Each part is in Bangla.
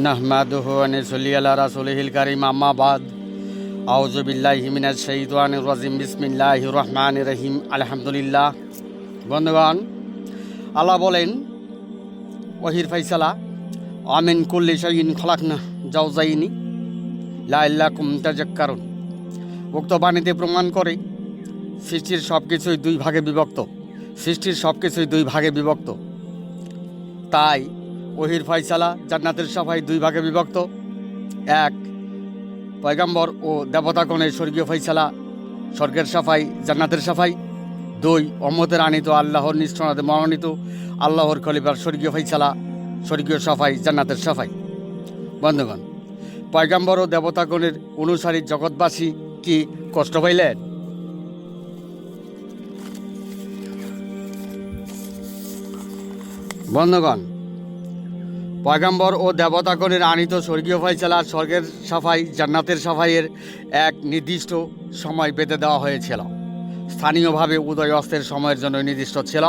নাহমাদুহু ওয়া নুসাল্লি আলা রাসূলিহিল কারীম আম্মা বাদ আউযু বিল্লাহি মিনাশ শাইতানির রাজিম বিসমিল্লাহির রহমানির রহিম আলহামদুলিল্লাহ। বন্ধুগণ, আল্লাহ বলেন ওয়াহির ফাইসালা আমিন কুল্লি শাইইন খলাকনা জাওজাইনি লাআল্লাকুম তাযাক্কারুন। উক্ত বাণীতে প্রমাণ করে সৃষ্টির সব কিছুই দুই ভাগে বিভক্ত। তাই ওহির ফাইসালা জান্নাতের সাফাই দুই ভাগে বিভক্ত। এক, পয়গাম্বর ও দেবতাগণের স্বর্গীয় ফাইসালা স্বর্গের সাফাই জান্নাতের সাফাই। দুই, উম্মতের আনিত আল্লাহর নিঃসরণে মনোনীত আল্লাহর খলিফার স্বর্গীয় ফাইসালা স্বর্গীয় সাফাই জান্নাতের সাফাই। বন্ধুগণ, পয়গাম্বর ও দেবতাগণের অনুসারী জগৎবাসী কি কষ্ট পাইলেন? বন্ধুগণ, পয়গাম্বর ও দেবতাগণের আনিত স্বর্গীয় ফাইসালা স্বর্গের সাফাই জান্নাতের সাফাইয়ের এক নির্দিষ্ট সময় বেঁধে দেওয়া হয়েছিল। স্থানীয়ভাবে উদয় অস্তের সময়ের জন্য নির্দিষ্ট ছিল,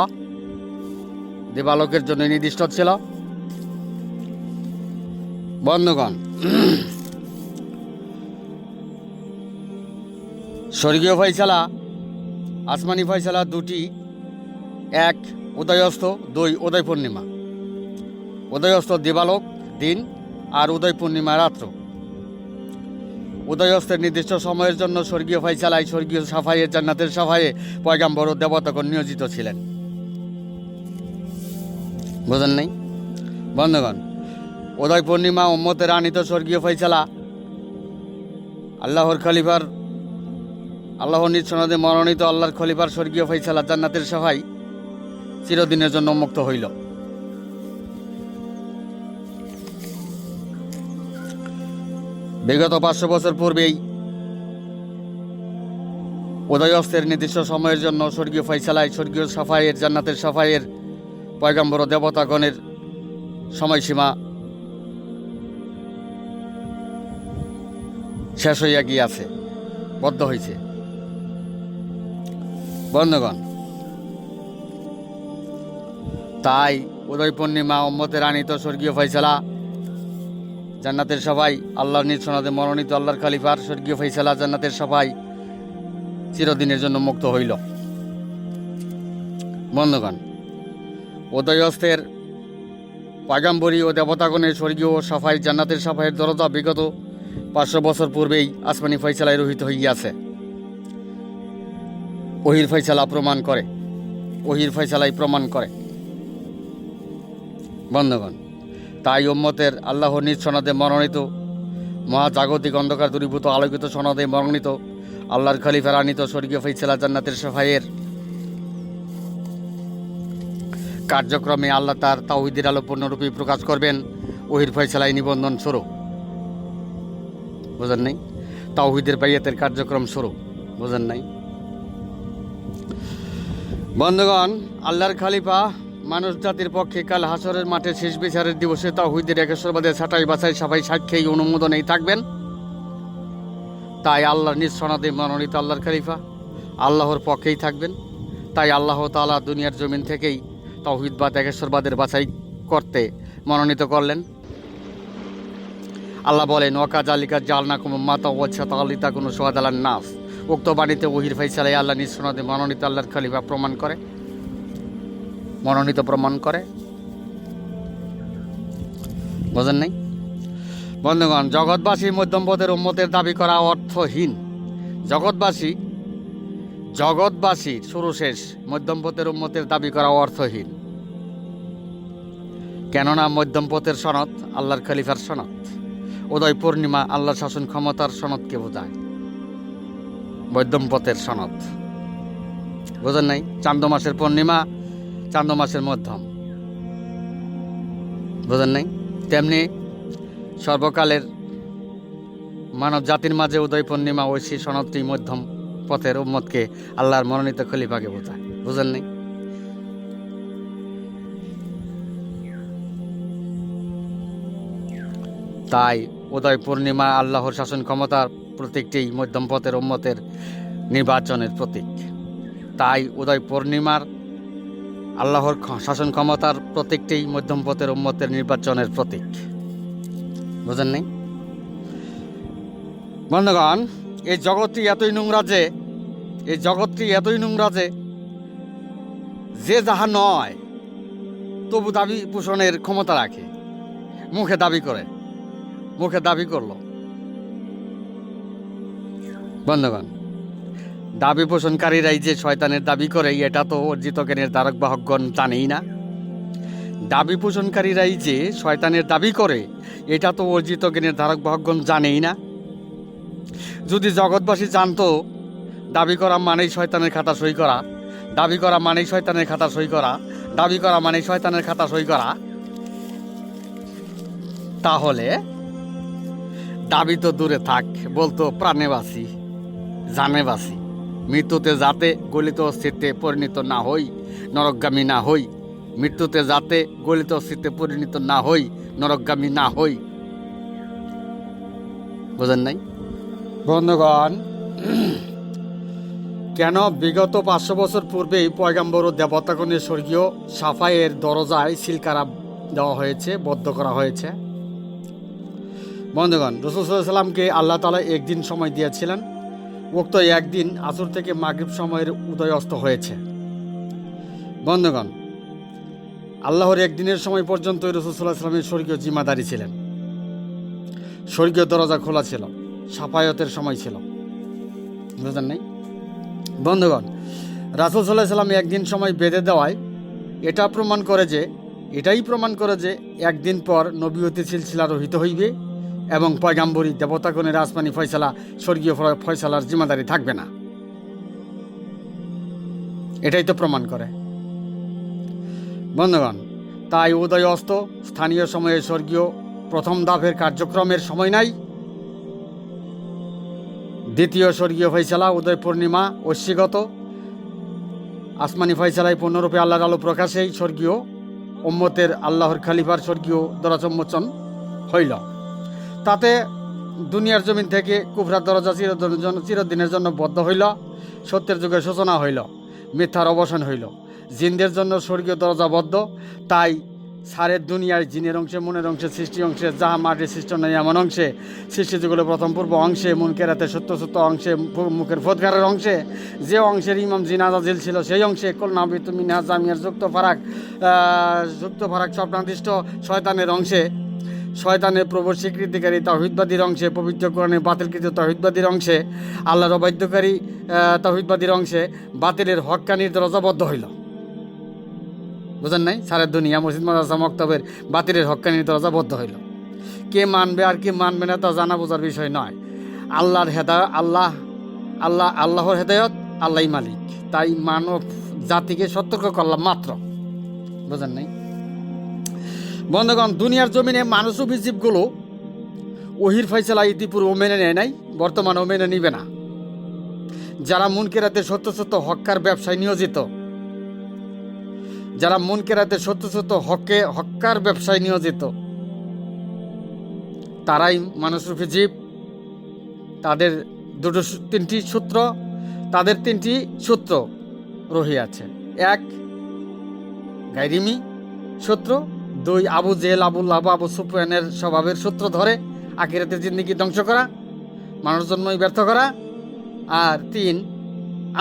দিবালোকের জন্য নির্দিষ্ট ছিল। বন্ধুগণ, স্বর্গীয় ফাইসালা আসমানি ফাইসালা দুটি, এক উদয়স্ত, দুই উদয় পূর্ণিমা। উদয়স্ত দিবালোক দিন আর উদয় পূর্ণিমা রাত্র। উদয়স্তের নির্দিষ্ট সময়ের জন্য স্বর্গীয় ফাইসালায় স্বর্গীয় সাফাইয়ের জান্নাতের সাফাইয়ে পয়গাম্বর ও দেবতাগণ নিয়োজিত ছিলেন। বোঝেন নাই? বন্ধুগণ, উদয় পূর্ণিমা উম্মতের আনিত স্বর্গীয় ফাইসালা আল্লাহর খলিফার আল্লাহর নিঃসনদে মনোনীত আল্লাহর খলিফার স্বর্গীয় ফাইসালা জান্নাতের সাফাই চিরদিনের জন্য মুক্ত হইল। বিগত 500 বছর পূর্বেই উদয়স্তের নির্দিষ্ট সময়ের জন্য স্বর্গীয় ফাইসালায় স্বর্গীয় সাফাইয়ের জান্নাতের সাফাইয়ের পয়গাম্বর ও দেবতাগণের সময়সীমা শেষ হইয়া গিয়াছে, বদ্ধ হয়েছে। বন্ধুগণ, তাই উদয় পূর্ণিমা উম্মতের আনিত স্বর্গীয় ফাইসালা জান্নাতের সাফাই আল্লাহর নিজ সনদে মনোনীত আল্লাহর খলিফার স্বর্গীয় ফাইসালা জান্নাতের সাফাই চিরদিনের জন্য মুক্ত হইল। বন্ধুগণ, উদয়স্তের পয়গাম্বরী ও দেবতাগণের স্বর্গীয় সাফাই জান্নাতের সাফাইয়ের দরজা বিগত 500 বছর পূর্বেই আসমানি ফাইসালায় রহিত হইয়াছে। ওহির ফাইসালাই প্রমাণ করে। বন্ধুগণ, তাই উম্মতের আল্লাহর নিজ সনদে মনোনীত মহাজাগতিক অন্ধকার দূরীভূত আলোকিত সনদে মনোনীত আল্লাহর খলিফার আনিত স্বর্গীয় ফাইসালা জান্নাতের সাফাইয়ের কার্যক্রমে আল্লাহ তার তাওহীদের আলো পূর্ণরূপে প্রকাশ করবেন ওহির ফাইসালাই নিবন্ধন স্বরূপ। বোঝেন নাই? তাওহীদের বাইয়াতের কার্যক্রম স্বরূপ। বোঝেন নাই? বন্ধুগণ, আল্লাহর খলিফা মানুষ জাতির পক্ষে কাল হাসরের মাঠে শেষ বিচারের দিবসে তাওহীদের একেশ্বরবাদের ছাঁটাই বাছাই সাফাই সাক্ষী অনুমোদনেই থাকবেন। তাই আল্লাহর নিজ সনদে মনোনীত আল্লাহর খলিফা আল্লাহর পক্ষেই থাকবেন। তাই আল্লাহ তাআলা দুনিয়ার জমিন থেকেই তাওহীদবাদ একেশ্বরবাদের বাছাই করতে মনোনীত করলেন। আল্লাহ বলেন, ওয়াকাযালিকা জাআলনাকুম উম্মাতাও ওয়াসাতাও লিতাকুনু শুহাদা আলান নাস। উক্ত বাণীতে ওহির ফাইসালায় আল্লাহ নিজ সনদে মনোনীত আল্লাহর খলিফা মনোনীত প্রমাণ করে। বোঝেন নাই? বন্ধুগণ, জগৎবাসী মধ্যমপথের উম্মতের দাবি করা অর্থহীন। জগৎবাসীর শুরু শেষ মধ্যমপথের উম্মতের দাবি করা অর্থহীন। কেননা মধ্যমপথের সনদ আল্লাহর খলিফার সনদ। উদয় পূর্ণিমা আল্লাহর শাসন ক্ষমতার সনদকে বোঝায়। মধ্যমপথের সনদ, বোঝেন নাই? চান্দ মাসের পূর্ণিমা, চান্দ মাসের মধ্যম। বোঝেন নাই? তেমনি সর্বকালের মানব জাতির মাঝে উদয় পূর্ণিমা ঐশী সনদটি মধ্যম পথের উম্মতকে আল্লাহর মনোনীত খলিফাকে বোঝায়। বুঝেন নাই? তাই উদয় পূর্ণিমা আল্লাহর শাসন ক্ষমতার প্রতীকটি মধ্যম পথের উম্মতের নির্বাচনের প্রতীক। তাই উদয় পূর্ণিমার আল্লাহর শাসন ক্ষমতার প্রতীকটি মধ্যম পথের উম্মতের নির্বাচনের প্রতীক। বুঝেন নাই বন্ধুগণ? এই জগৎটি এতই নোংরা যে যে যাহা নয় তবু দাবি পোষণের ক্ষমতা রাখে। মুখে দাবি করলো। বন্ধুগণ, দাবি পোষণকারীরাই যে শয়তানের দাবি করে এটা তো অর্জিত জ্ঞানের ধারক বাহকগণ জানেই না। দাবি পোষণকারীরাই যে শয়তানের দাবি করে এটা তো অর্জিত জ্ঞানের ধারক বাহকগণ জানেই না। যদি জগৎবাসী জানতো দাবি করা মানেই শয়তানের খাতা সই করা, দাবি করা মানেই শয়তানের খাতা সই করা, দাবি করা মানেই শয়তানের খাতা সই করা, তাহলে দাবি তো দূরে থাক, বলতো প্রাণে বাসি জানে বাসি, মৃত্যুতে যাতে গলিত অস্তিত্বে পরিণত না হই, নরকগামী না হই, মৃত্যুতে যাতে গলিত অস্তিত্বে পরিণত না হই, নরকগামী না হই। বোঝেন নাই বন্ধুগণ? কেন বিগত 500 বছর পূর্বেই পয়গাম্বর ও দেবতাগণের স্বর্গীয় সাফাইয়ের দরজায় সিলকারা দেওয়া হয়েছে, বদ্ধ করা হয়েছে। বন্ধুগণ, রাসূল সাল্লাল্লাহু আলাইহি ওয়াসাল্লামকে আল্লাহ তাআলা একদিন সময় দিয়েছিলেন। উক্ত একদিন আসর থেকে মাগরিব সময়ের উদয় অস্ত হয়েছে। বন্ধুগণ, আল্লাহর একদিনের সময় পর্যন্ত রাসূল সাল্লাল্লাহু আলাইহি ওয়াসাল্লামের স্বর্গীয় জিম্মাদারি ছিলেন। স্বর্গীয় দরজা খোলা ছিল, সাফায়াতের সময় ছিল। বুঝলেন নাই বন্ধুগণ? রাসূল সাল্লাল্লাহু আলাইহি ওয়াসাল্লাম একদিন সময় বেঁধে দেওয়ায় এটাই প্রমাণ করে যে একদিন পর নবুয়তের সিলসিলা রহিত হইবে এবং পয়গাম্বরী দেবতাগণের আসমানি ফয়সালা, স্বর্গীয় ফয়সালার জিম্মাদারি থাকবে না। এটাই তো প্রমাণ করে। বন্ধুগণ, তাই উদয় অস্ত স্থানীয় সময়ে স্বর্গীয় প্রথম ধাপের কার্যক্রমের সময় নাই। দ্বিতীয় স্বর্গীয় ফয়সালা উদয় পূর্ণিমা ঐশ্বিকত আসমানি ফয়সালায় পূর্ণরূপে আল্লাহর আলো প্রকাশেই স্বর্গীয় উম্মতের আল্লাহর খলিফার স্বর্গীয় দরজা হইল। তাতে দুনিয়ার জমিন থেকে কুফরার দরজা চিরদিনের জন্য বদ্ধ হইল, সত্যের যুগের সূচনা হইল, মিথ্যার অবসান হইল। জিনদের জন্য স্বর্গীয় দরজা বদ্ধ। তাই সারের দুনিয়ায় জিনের অংশে, মনের অংশে, সৃষ্টি অংশে, যাহা মাটির সৃষ্টি নয় এমন অংশে, সৃষ্টি যুগলের প্রথম পূর্ব অংশে, মুনকেরাতে সত্য অংশে, মুখের ফদকারের অংশে, যে অংশের ইমাম জিনাজাজিল ছিল সেই অংশে, কলনাবিত মিনহাজ জামিয়ার যুক্ত ফারাক স্বপ্নাদিষ্ট শয়তানের অংশে, শয়তানের প্রভুর স্বীকৃতিকারী তাওহীদবাদীর অংশে, পবিত্র কোরআনে বাতিলকৃত তাওহীদবাদীর অংশে, আল্লাহর অবাধ্যকারী তাওহীদবাদীর অংশে বাতিলের হক্কানির দরজাবদ্ধ হইল। বুঝেন নাই? সারের দুনিয়া, মসজিদ, মাদ্রাসা, মক্তবের বাতিলের হক্কানির দরজাবদ্ধ হইল। কে মানবে আর কে মানবে না তা জানা বোঝার বিষয় নয়। আল্লাহর হেদায়ত, আল্লাহই মালিক। তাই মানব জাতিকে সতর্ক করলাম মাত্র। বুঝেন নাই বন্ধুগণ? দুনিয়ার জমিনে মানুষরূপী জীবগুলো ওহির ফয়সালা ইতিপূর্বে মেনে নেয় নাই, বর্তমানেও মেনে নিবে না। যারা মুনকেরাতে সত্য হক্কার ব্যবসায় নিয়োজিত, হক্কার ব্যবসায় নিয়োজিত, তারাই মানুষরূপী জীব। তাদের তিনটি সূত্র রহিয়াছে। 1 গায়রিমি সূত্র, 2 আবু জেহেল, আবু লাহাব, আবু সুফিয়ানের স্বভাবের সূত্র ধরে আখিরাতের জিন্দেগি ধ্বংস করা, মানুষ জন্মই ব্যর্থ করা, আর 3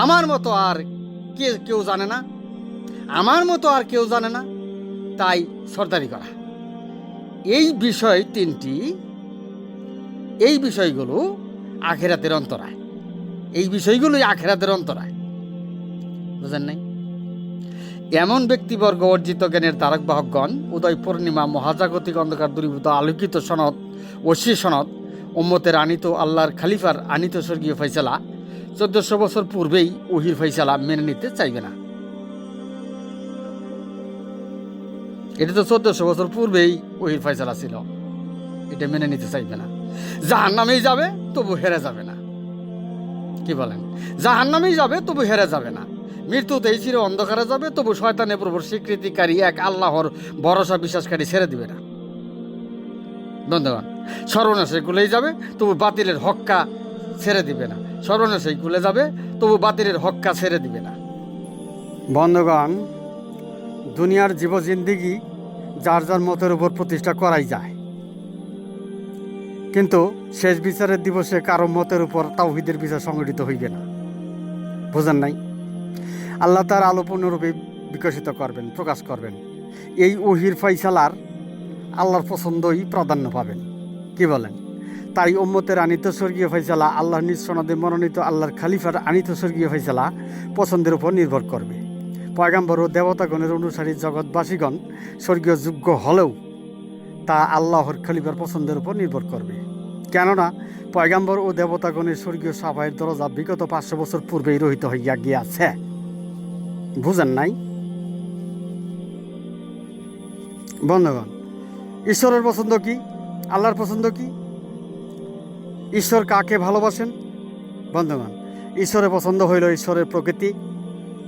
আমার মতো আর কেউ জানে না, তাই সরদারি করা। এই বিষয়গুলো আখিরাতের অন্তরায়। বুঝেন নাই? এমন ব্যক্তিবর্গ অর্জিত জ্ঞানের ধারক বাহকগণ উদয় পূর্ণিমা মহাজাগতিক অন্ধকার দূরীভূত আলোকিত সনদ, ঐশী সনদ, উম্মতের আনিত আল্লাহর খলিফার আনিত স্বর্গীয় ফয়সালা 1400 বছর পূর্বেই ওহির ফয়সালা মেনে নিতে চাইবে না। এটা তো 1400 বছর পূর্বেই ওহির ফয়সালা ছিল, এটা মেনে নিতে চাইবে না। জাহান্নামেই যাবে তবু হেরে যাবে না। কি বলেন? জাহান্নামেই যাবে তবু হেরে যাবে না। মৃত্যুতেই চির অন্ধকারে যাবে তবু শয়তানের প্রভুর স্বীকৃতিকারী এক আল্লাহর ভরসা বিশ্বাসকারী ছেড়ে দিবে না। বন্ধুগণ, সর্বনাশে গুলেই যাবে তবু বাতিলের হক্কা ছেড়ে দিবে না। বন্ধুগণ, দুনিয়ার জীবজিন্দিগি যার যার মতের উপর প্রতিষ্ঠা করাই যায়। কিন্তু শেষ বিচারের দিবসে কারো মতের উপর তাওহীদের বিচার সংগঠিত হইবে না। বুঝেন নাই? আল্লাহ তার আলো পূর্ণরূপে বিকশিত করবেন, প্রকাশ করবেন। এই ওহির ফয়সালার আল্লাহর পছন্দই প্রাধান্য পাবেন। কি বলেন? তাই উম্মতের আনিত স্বর্গীয় ফয়সালা, আল্লাহর নিজ সনদে মনোনীত আল্লাহর খলিফার আনিত স্বর্গীয় ফয়সালা পছন্দের উপর নির্ভর করবে। পয়গাম্বর ও দেবতাগণের অনুসারী জগৎবাসীগণ স্বর্গীয় যোগ্য হলেও তা আল্লাহর খলিফার পছন্দের উপর নির্ভর করবে। কেননা পয়গাম্বর ও দেবতাগণের স্বর্গীয় সাফাইয়ের দরজা বিগত 500 বছর পূর্বেই রহিত হইয়া গিয়াছে। বুঝেন নাই? বন্ধুগণ, ঈশ্বরের পছন্দ কি? আল্লাহর পছন্দ কি? ঈশ্বর কাকে ভালোবাসেন? বন্ধুগণ, ঈশ্বরের পছন্দ হইল ঈশ্বরের প্রকৃতি,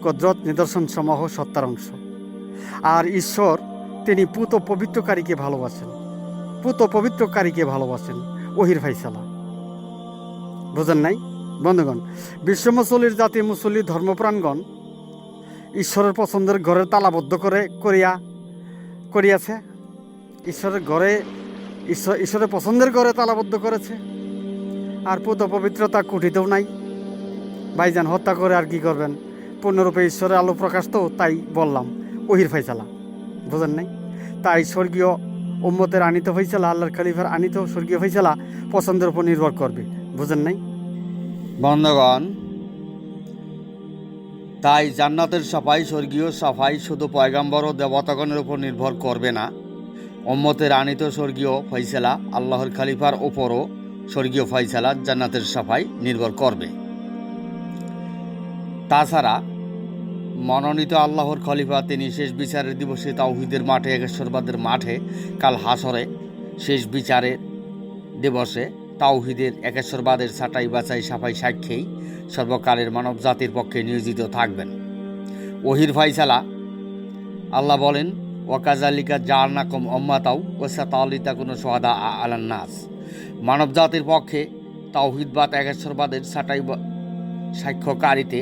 কুদরত, নিদর্শন সমূহ সত্তার অংশ। আর ঈশ্বর তিনি পুত পবিত্রকারীকে ভালোবাসেন, পুত পবিত্রকারীকে ভালোবাসেন। ওহির ফাইসালা। বুঝেন নাই? বন্ধুগণ, বিশ্ব মুসল্লির জাতি মুসল্লি ধর্মপ্রাণগণ ঈশ্বরের পছন্দের ঘরে তালাবদ্ধ করিয়াছে। ঈশ্বরের পছন্দের ঘরে তালাবদ্ধ করেছে। আর পুত পবিত্রতা কুঠিতেও নাই। ভাইজান হত্যা করে আর কি করবেন? পূর্ণরূপে ঈশ্বরের আলো প্রকাশ, তো তাই বললাম ওহির ফাইসালা। বুঝেন নাই? তাই স্বর্গীয় উম্মতের আনিত ফাইসালা, আল্লাহর খলিফার আনিত স্বর্গীয় ফাইসালা পছন্দের উপর নির্ভর করবে। বুঝেন নাই? বন্ধুগণ, তাই জান্নাতের সাফাই, স্বর্গীয় সাফাই শুধু পয়গাম্বর ও দেবতাগণের উপর নির্ভর করবে না, উম্মতের আনিত স্বর্গীয় ফয়সালা, আল্লাহর খলিফার ওপরও স্বর্গীয় ফয়সালা, জান্নাতের সাফাই নির্ভর করবে। তাছাড়া মনোনীত আল্লাহর খলিফা তিনি শেষ বিচারের দিবসে তাওহীদের মাঠে, একেশ্বরবাদের মাঠে, কাল হাসরে শেষ বিচারের দিবসে তাওহীদের, একেশ্বরবাদের ছাঁটাই বাছাই সাফাই সাক্ষী সর্বকালের মানব জাতির পক্ষে নিয়োজিত থাকবেন। ওহির ফাইসালা, আল্লাহ বলেন, ওয়াকাজালিকা জাআলনাকুম উম্মাতাও ওয়াসাতালিতাকুনু শুহাদা আলান নাস। মানব জাতির পক্ষে তাওহীদবাদ, একেশ্বরবাদের ছাঁটাই সাক্ষ্যকারিতে,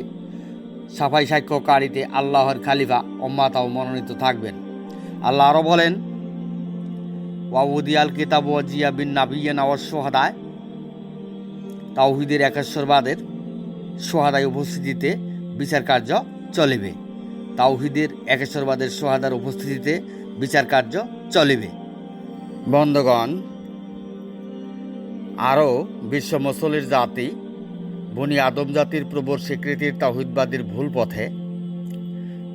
সাফাই সাক্ষ্যকারিতে আল্লাহর খলিফা উম্মাতাও মনোনীত থাকবেন। আল্লাহ আরও বলেন, ওয়াউদিয়াল কিতাব ওয়াজিয়া বিন নাবিয়্যিনা ওয়াশ শুহাদায়। তাওহীদের, একেশ্বরবাদের শুহাদায় উপস্থিতিতে বিচার কার্য চলিবে। তাওহীদের, একেশ্বরবাদের শুহাদার উপস্থিতিতে বিচার কার্য চলিবে। বন্ধুগণ, আরও বিশ্ব মুসলির জাতি বনি আদম জাতির প্রবল স্বীকৃতির তাওহীদবাদীর ভুল পথে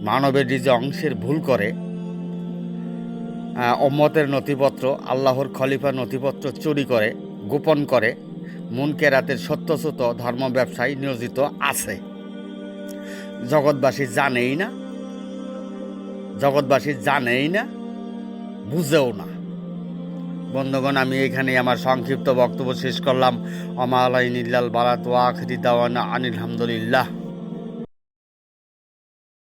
মানবের নিজ অংশের ভুল করে উম্মতের নথিপত্র, আল্লাহর খলিফার নথিপত্র চুরি করে, গোপন করে মুনকেরাতের সত্যসূত ধর্ম ব্যবসায় নিয়োজিত আছে। জগৎবাসী জানেই না, বুঝেও না। বন্ধুগণ, আমি এখানে আমার সংক্ষিপ্ত বক্তব্য শেষ করলাম। ওমা আলাইনা ইল্লাল বালাগ ওয়া আখিরু দাওয়ানা আনিল হামদুলিল্লাহ।